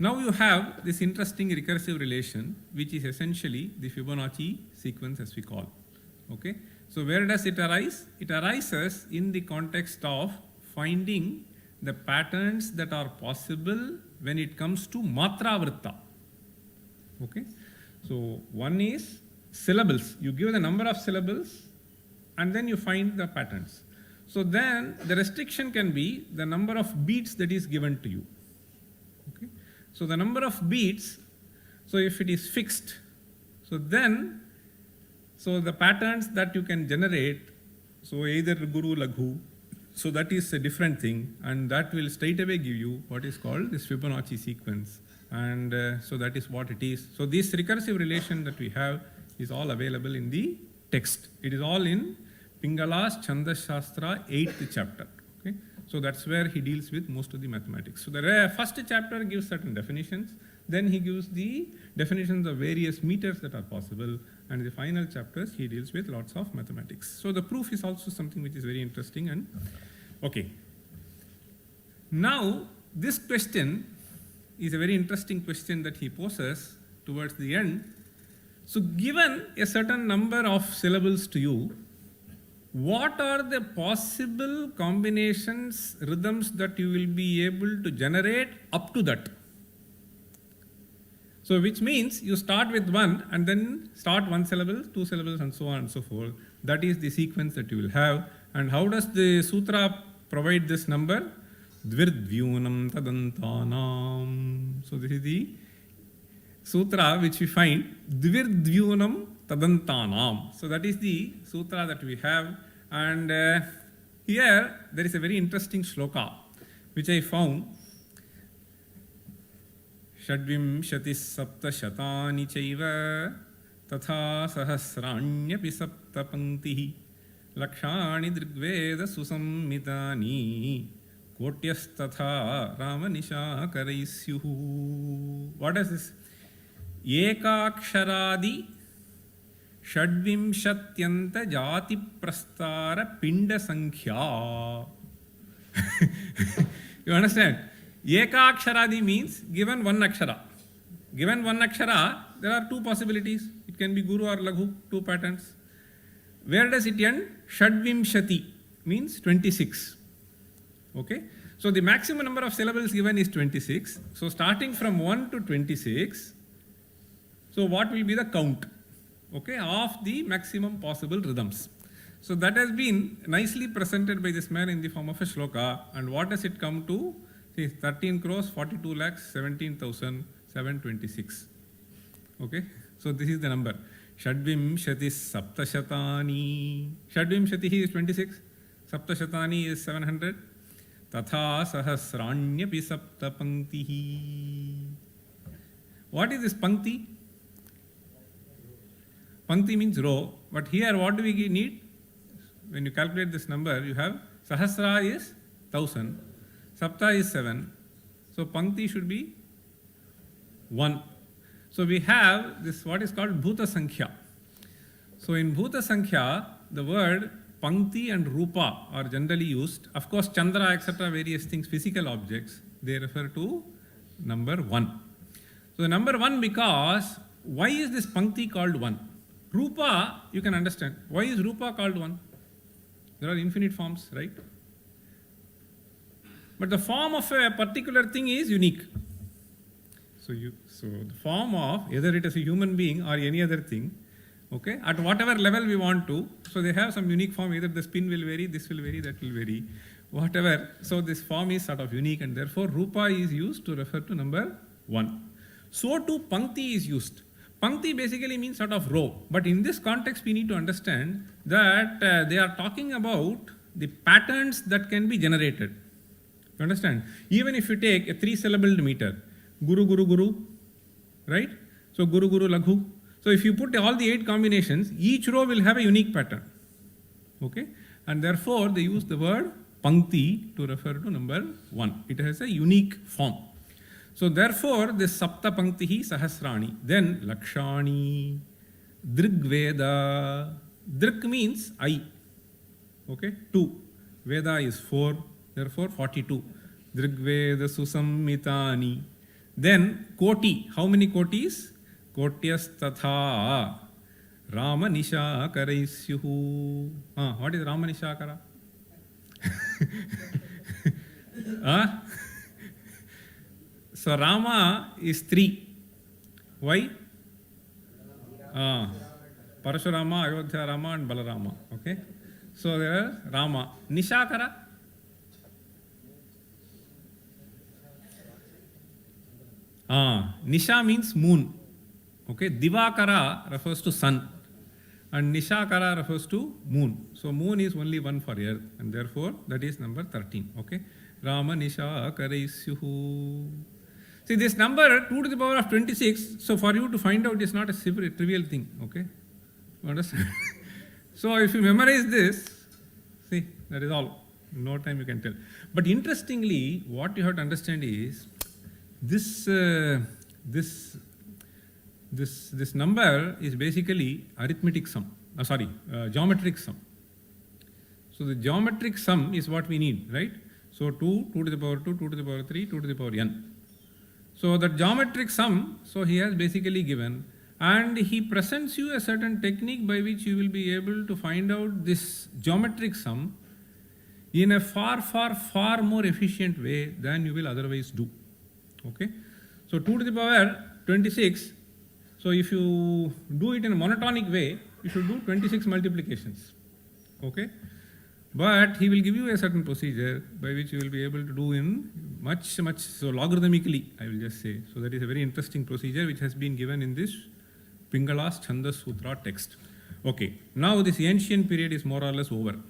Now you have this interesting recursive relation, which is essentially the Fibonacci sequence as we call. Okay? So where does it arise? It arises in the context of finding the patterns that are possible when it comes to Matra Vritta. Okay? So one is syllables. You give the number of syllables and then you find the patterns. So then the restriction can be the number of beats that is given to you. Okay? So the number of beats, so if it is fixed, so then, so the patterns that you can generate, so either Guru Laghu, so that is a different thing, and that will straight away give you what is called this Fibonacci sequence. And so that is what it is. So this recursive relation that we have is all available in the text. It is all in Pingala's Chandas Shastra 8th chapter. Okay? So that's where he deals with most of the mathematics. So the first chapter gives certain definitions, then he gives the definitions of various meters that are possible, and the final chapters he deals with lots of mathematics. So the proof is also something which is very interesting. And okay, now this question is a very interesting question that he poses towards the end. So given a certain number of syllables to you, what are the possible combinations, rhythms that you will be able to generate up to that? So which means you start with one and then start one syllable, two syllables, and so on and so forth. That is the sequence that you will have. And how does the sutra provide this number? Dvirdvyunam tadantanam. So this is the sutra which we find, Dvirdvyunam tadantanam. So that is the sutra that we have. And here there is a very interesting shloka which I found. Shadvimshati sapta shatani chaiva tatha sahasranyapi sapta panktihi lakshani drigveda susammitani kotyastatha ramanisha karaisyuhu. What is this? Ekaksharadi Shadvimshatyanta jati prastara pinda sankhya. You understand? Ekaksharadi means given one akshara. Given one akshara, there are two possibilities. It can be Guru or Laghu, two patterns. Where does it end? Shadvimshati means 26. Okay? So the maximum number of syllables given is 26. So starting from 1 to 26, so what will be the count? Okay, of the maximum possible rhythms. So that has been nicely presented by this man in the form of a shloka. And what does it come to? See, 13 crores, 42 lakhs, 17,726. Okay, so this is the number. Shadvimshati saptashatani. Shadvimshati is 26. Saptashatani is 700. Tatha sahasranyapi sapta panktihi. What is this pankti? Pankti means row, but here what do we need? When you calculate this number, you have Sahasra is 1000, Sapta is 7, so Pankti should be 1. So we have this what is called Bhuta Sankhya. So in Bhuta Sankhya, the word Pankti and Rupa are generally used. Of course, Chandra, etc., various things, physical objects, they refer to number 1. So the number 1 because, why is this Pankti called 1? Rupa, you can understand. Why is Rupa called 1? There are infinite forms, right? But the form of a particular thing is unique. So the form of, either it is a human being or any other thing, okay, at whatever level we want to, so they have some unique form, either the spin will vary, this will vary, that will vary, whatever. So this form is sort of unique, and therefore Rupa is used to refer to number 1. So too Pankti is used. Pankti basically means sort of row, but in this context we need to understand that they are talking about the patterns that can be generated. You understand? Even if you take a 3-syllabled meter, Guru, Guru, Guru, right? So Guru, Guru, Laghu. So if you put all the 8 combinations, each row will have a unique pattern. Okay? And therefore they use the word Pankti to refer to number 1. It has a unique form. So therefore, this Sapta Panktihi Sahasrani. Then Lakshani, Drigveda. Drig means I. Okay, 2. Veda is 4, therefore 42. Drigveda Susammitani. Then koti, how many kotis? Kotyas tatha Rama Nishakaraisyu. What is Rama Nishakara? So Rama is 3. Why? Parashurama, Ayodhya Rama and Balarama. Okay. So there are Rama. Nishakara? Nisha means moon. Okay. Divakara refers to sun. And Nishakara refers to moon. So moon is only one for earth. And therefore that is number 13. Okay. Rama Nishakaraisyu. See this number 2 to the power of 26. So for you to find out is not a trivial thing. Okay. You understand? So if you memorize this, see, that is all. In no time you can tell. But interestingly, what you have to understand is this number is basically arithmetic sum. Geometric sum. So the geometric sum is what we need, right? So 2 to the power 2, 2 to the power 3, 2 to the power n. So that geometric sum, so he has basically given, and he presents you a certain technique by which you will be able to find out this geometric sum in a far more efficient way than you will otherwise do. Okay. So 2 to the power 26. So if you do it in a monotonic way, you should do 26 multiplications. Okay. But he will give you a certain procedure by which you will be able to do in much, so logarithmically, I will just say. So that is a very interesting procedure which has been given in this Pingala's Chandas Sutra text. Okay, now this ancient period is more or less over.